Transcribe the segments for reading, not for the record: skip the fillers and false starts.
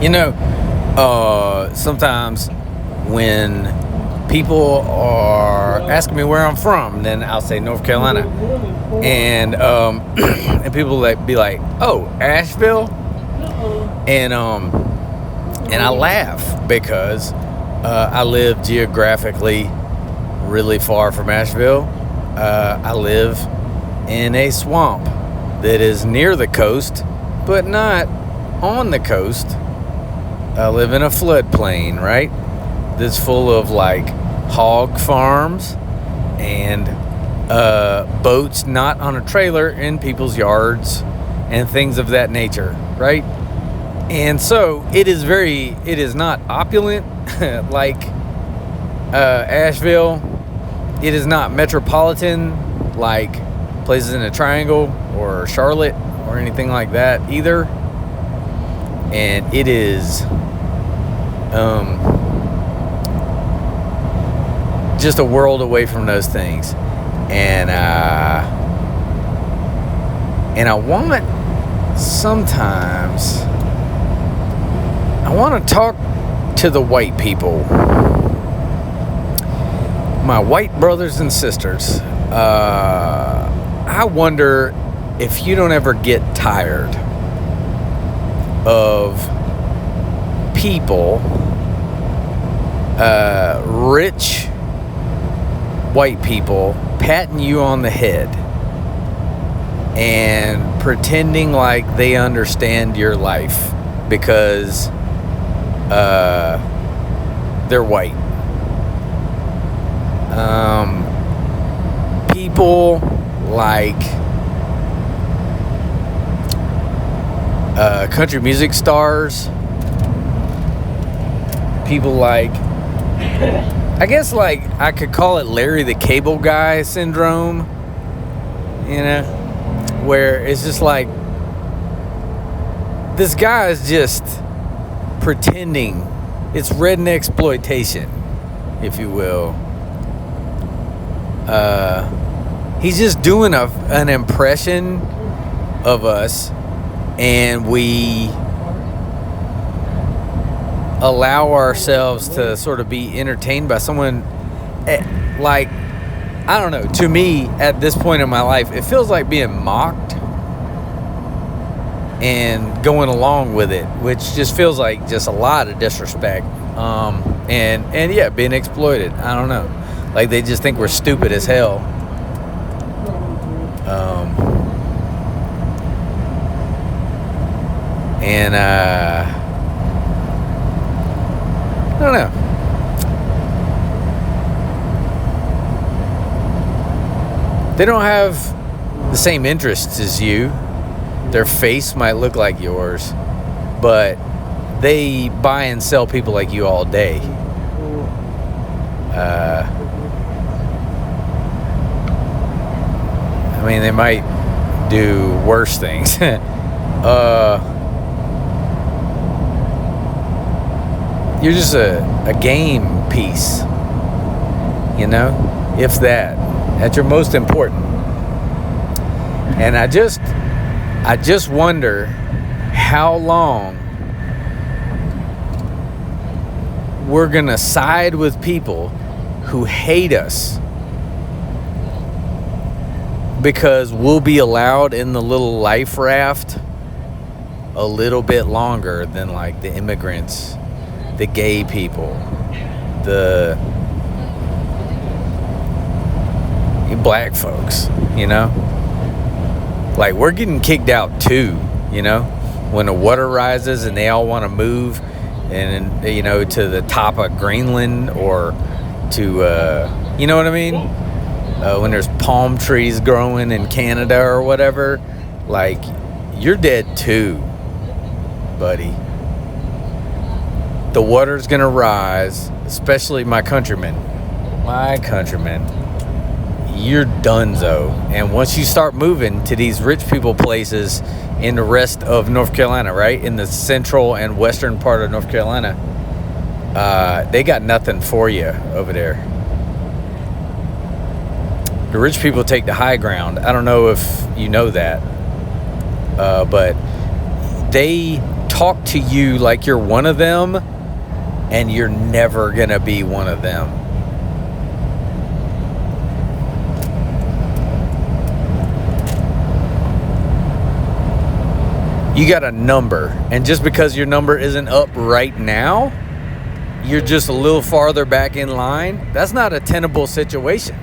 You know, sometimes when people are asking me where I'm from, then I'll say North Carolina, and and people be like, "Oh, Asheville," and I laugh because I live geographically really far from Asheville. I live in a swamp that is near the coast, but not on the coast. I live in a floodplain, right? That's full of like hog farms and boats not on a trailer in people's yards and things of that nature, right? And so it is not opulent like Asheville. It is not metropolitan like places in the Triangle or Charlotte or anything like that either. And it is just a world away from those things. And I want to talk to the white people, my white brothers and sisters. I wonder if you don't ever get tired of people, rich white people, patting you on the head and pretending like they understand your life because they're white. People like country music stars, people like, I guess like I could call it Larry the Cable Guy syndrome, you know, where it's just like this guy is just pretending. It's redneck exploitation, if you will. He's just doing an impression of us, and we allow ourselves to sort of be entertained by someone like, I don't know, to me at this point in my life it feels like being mocked and going along with it, which just feels like just a lot of disrespect, and yeah, being exploited. I don't know, like they just think we're stupid as hell. And I don't know. They don't have the same interests as you. Their face might look like yours, but they buy and sell people like you all day. I mean, they might do worse things. You're just a game piece, you know, if that. At your most important. And I just wonder how long we're gonna side with people who hate us because we'll be allowed in the little life raft a little bit longer than like the immigrants, the gay people, the black folks, you know? Like, we're getting kicked out too, you know? When the water rises and they all want to move and, you know, to the top of Greenland or to, you know what I mean? When there's palm trees growing in Canada or whatever, like, you're dead too, buddy. The water's gonna rise, especially my countrymen. You're donezo. And once you start moving to these rich people places in the rest of North Carolina, right? In the central and western part of North Carolina, they got nothing for you over there. The rich people take the high ground. I don't know if you know that. But they talk to you like you're one of them, and you're never gonna be one of them. You got a number, and just because your number isn't up right now, you're just a little farther back in line. That's not a tenable situation.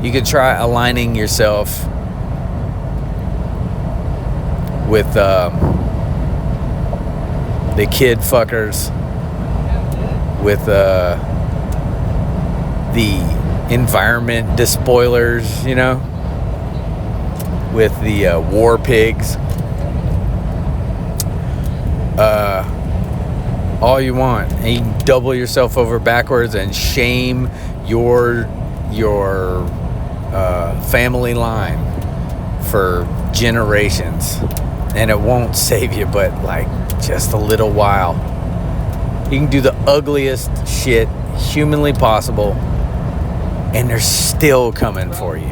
You could try aligning yourself with the kid fuckers, with the environment despoilers, you know, with the war pigs. All you want, and you can double yourself over backwards and shame your family line for generations, and it won't save you but like just a little while. You can do the ugliest shit humanly possible, and they're still coming for you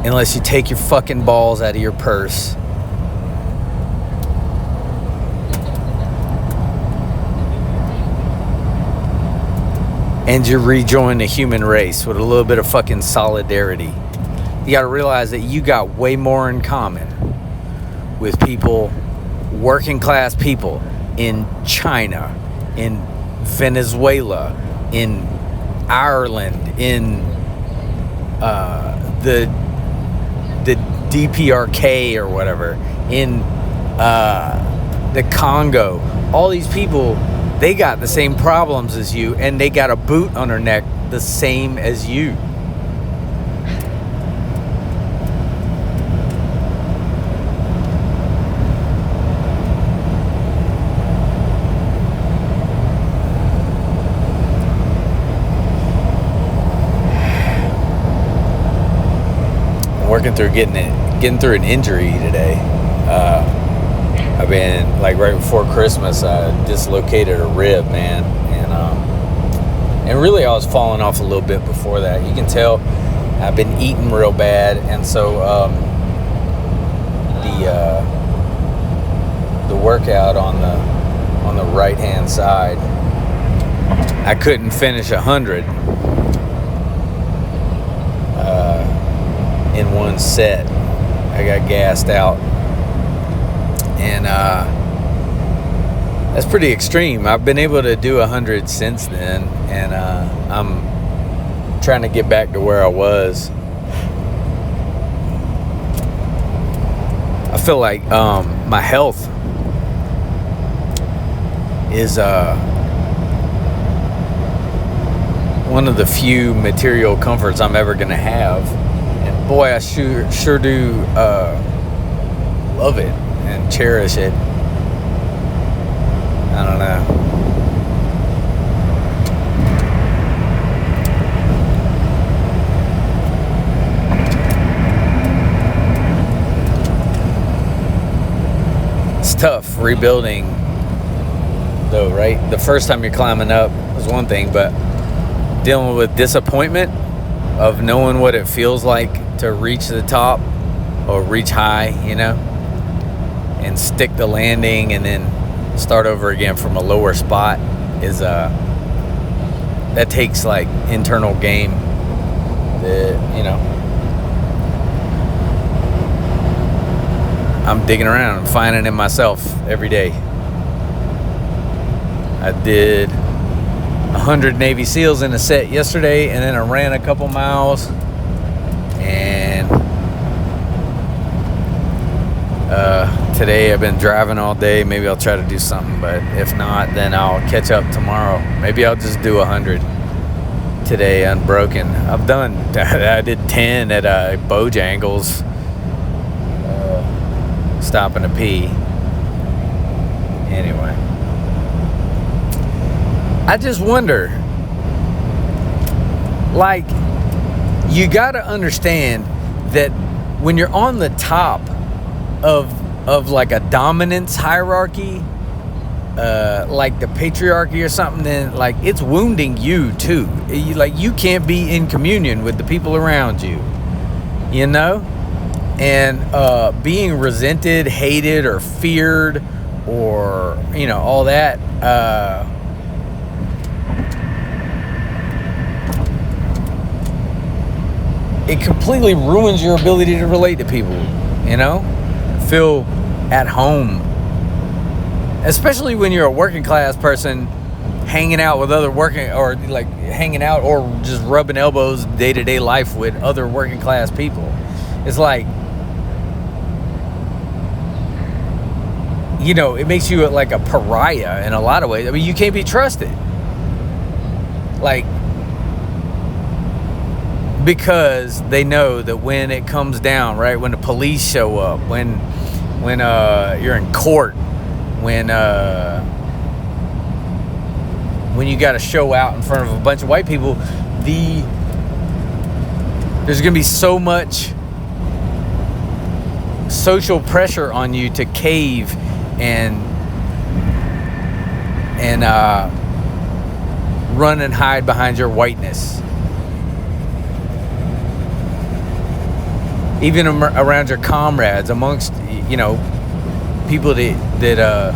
unless you take your fucking balls out of your purse and you rejoin the human race with a little bit of fucking solidarity. You gotta realize that you got way more in common with people, working class people in China, in Venezuela, in Ireland, in the DPRK or whatever, in the Congo. All these people, they got the same problems as you, and they got a boot on their neck the same as you. I'm working through getting through an injury today. I've been, like, right before Christmas, I dislocated a rib, man, and really I was falling off a little bit before that. You can tell I've been eating real bad, and so the workout on the right hand side, I couldn't finish 100 in one set. I got gassed out. And that's pretty extreme. I've been able to do 100 since then, and I'm trying to get back to where I was. I feel like my health is one of the few material comforts I'm ever going to have. And boy, I sure do love it and cherish it. I don't know. It's tough rebuilding, though, right? The first time you're climbing up is one thing, but dealing with disappointment of knowing what it feels like to reach the top or reach high, you know, and stick the landing and then start over again from a lower spot is that takes like internal game that, you know, I'm digging around and finding in myself every day. I did 100 Navy SEALs in a set yesterday, and then I ran a couple miles, and today I've been driving all day. Maybe I'll try to do something, but if not, then I'll catch up tomorrow. Maybe I'll just do 100 today unbroken. I did 10 at Bojangles, stopping to pee. Anyway, I just wonder, like, you gotta understand that when you're on the top of like a dominance hierarchy, like the patriarchy or something, then like it's wounding you too. Like, you can't be in communion with the people around you. you know? And being resented, hated, or feared, or, all that, it completely ruins your ability to relate to people, feel at home. Especially when you're a working class person hanging out with other hanging out or just rubbing elbows day-to-day life with other working class people. It's like, it makes you like a pariah in a lot of ways. I mean, you can't be trusted. Like, because they know that when it comes down, right, when the police show up, when you're in court, when you got to show out in front of a bunch of white people, there's going to be so much social pressure on you to cave and run and hide behind your whiteness. Even around your comrades, amongst people that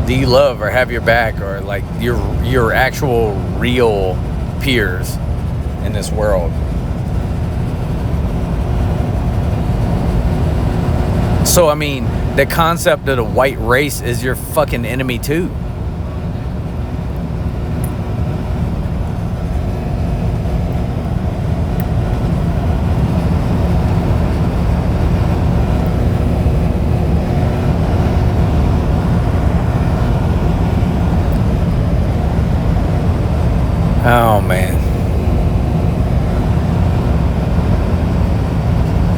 you love or have your back, or like your actual real peers in this world. So I mean, the concept of the white race is your fucking enemy too. Oh man,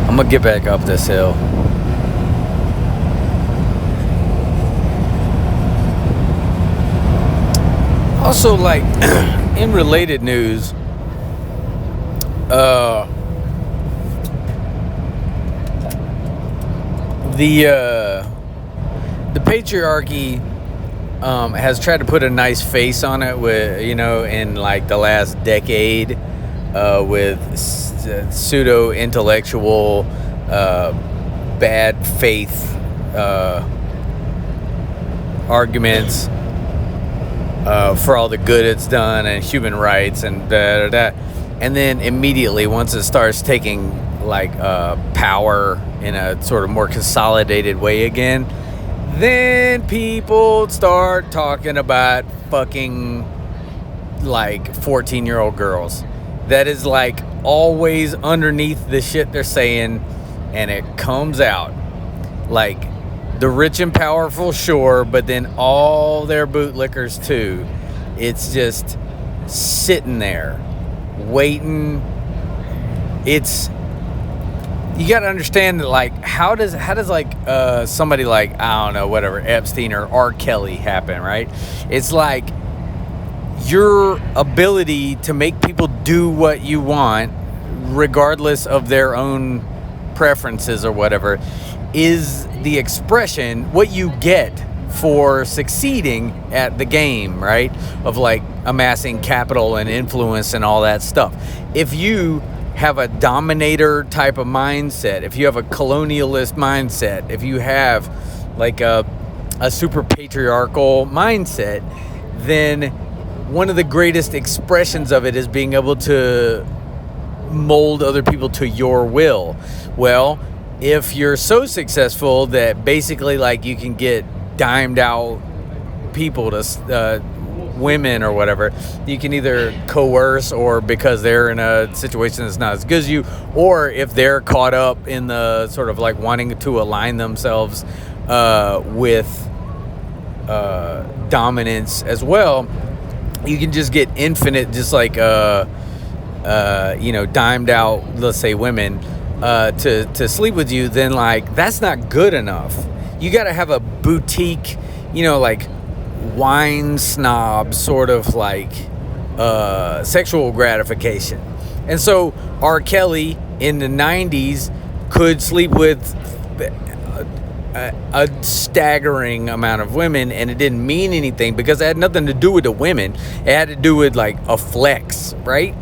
I'm gonna get back up this hill. Also, like, in related news, the patriarchy has tried to put a nice face on it with, in like the last decade, with pseudo intellectual, bad faith arguments for all the good it's done and human rights and and then immediately, once it starts taking like power in a sort of more consolidated way again, then people start talking about fucking like 14-year-old girls. That is like always underneath the shit they're saying, and it comes out like the rich and powerful, sure, but then all their bootlickers too. It's just sitting there waiting. You got to understand that, like, how does like somebody like, I don't know, whatever, Epstein or R. Kelly happen, right? It's like your ability to make people do what you want, regardless of their own preferences or whatever, is the expression, what you get for succeeding at the game, right? Of like amassing capital and influence and all that stuff. If you have a dominator type of mindset, if you have a colonialist mindset, if you have like a super patriarchal mindset, then one of the greatest expressions of it is being able to mold other people to your will. Well, if you're so successful that basically like you can get dimed out people to women or whatever, you can either coerce, or because they're in a situation that's not as good as you, or if they're caught up in the sort of like wanting to align themselves with dominance as well, you can just get infinite, just like dimed out, let's say, women to sleep with you. Then like that's not good enough. You got to have a boutique, like wine snob sort of like sexual gratification. And so R. Kelly in the 90s could sleep with a staggering amount of women, and it didn't mean anything because it had nothing to do with the women. It had to do with like a flex, right?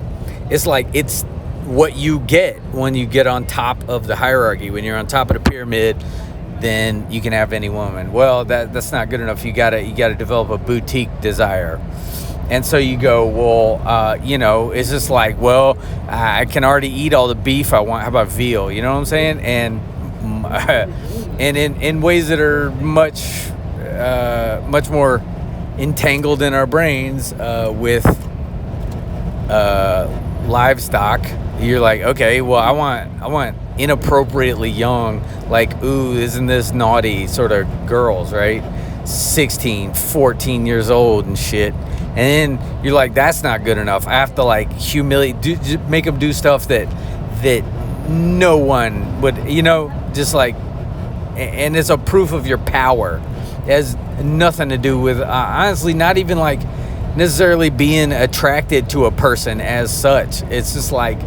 It's like it's what you get when you get on top of the hierarchy. When you're on top of the pyramid, then you can have any woman. Well, that's not good enough. You gotta develop a boutique desire. And so you go, well, it's just like, well, I can already eat all the beef I want. How about veal? You know what I'm saying? And in ways that are much more entangled in our brains with livestock. You're like, okay, well, I want inappropriately young, like, ooh, isn't this naughty sort of girls, right? 16, 14 years old and shit. And then you're like, that's not good enough. I have to like make them do stuff that no one would, just like, and it's a proof of your power. It has nothing to do with, honestly, not even like necessarily being attracted to a person as such. It's just like,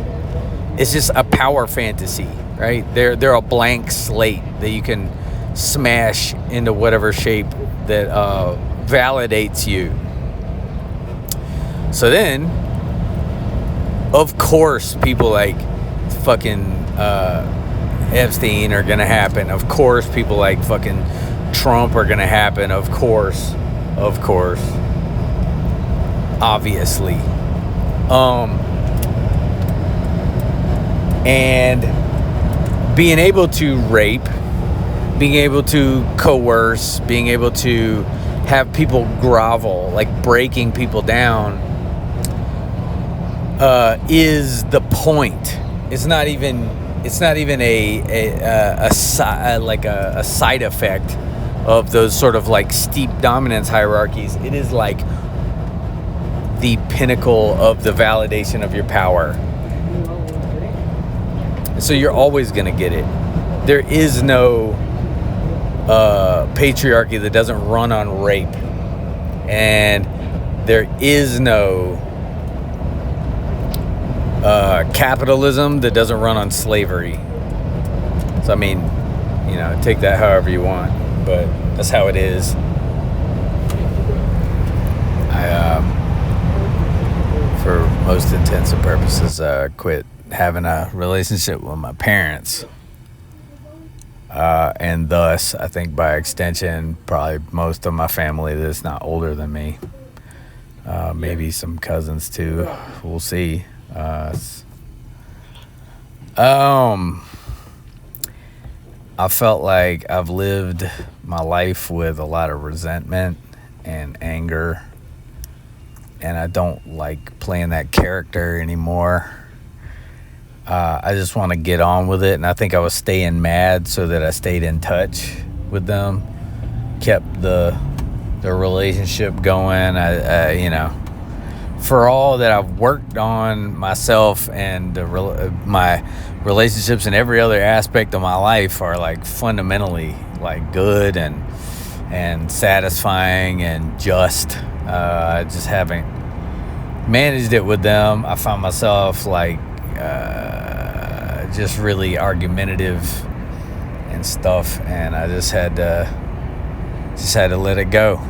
it's just a power fantasy, right? They're a blank slate that you can smash into whatever shape that validates you. So then, of course, people like fucking Epstein are gonna happen. Of course, people like fucking Trump are gonna happen. Of course, obviously. And being able to rape, being able to coerce, being able to have people grovel, like breaking people down, is the point. It's not even a side effect of those sort of like steep dominance hierarchies. It is like the pinnacle of the validation of your power. So you're always going to get it. There is no patriarchy that doesn't run on rape. And there is no capitalism that doesn't run on slavery. So, I mean, take that however you want, but that's how it is. I, for most intents and purposes, quit having a relationship with my parents. And thus, I think by extension, probably most of my family that's not older than me. Maybe some cousins too. We'll see. I felt like I've lived my life with a lot of resentment and anger, and I don't like playing that character anymore. I just want to get on with it, and I think I was staying mad so that I stayed in touch with them, kept the relationship going. For all that I've worked on myself and my relationships and every other aspect of my life are like fundamentally like good and satisfying and just. I just haven't managed it with them. I found myself like just really argumentative and stuff, and I just had to let it go.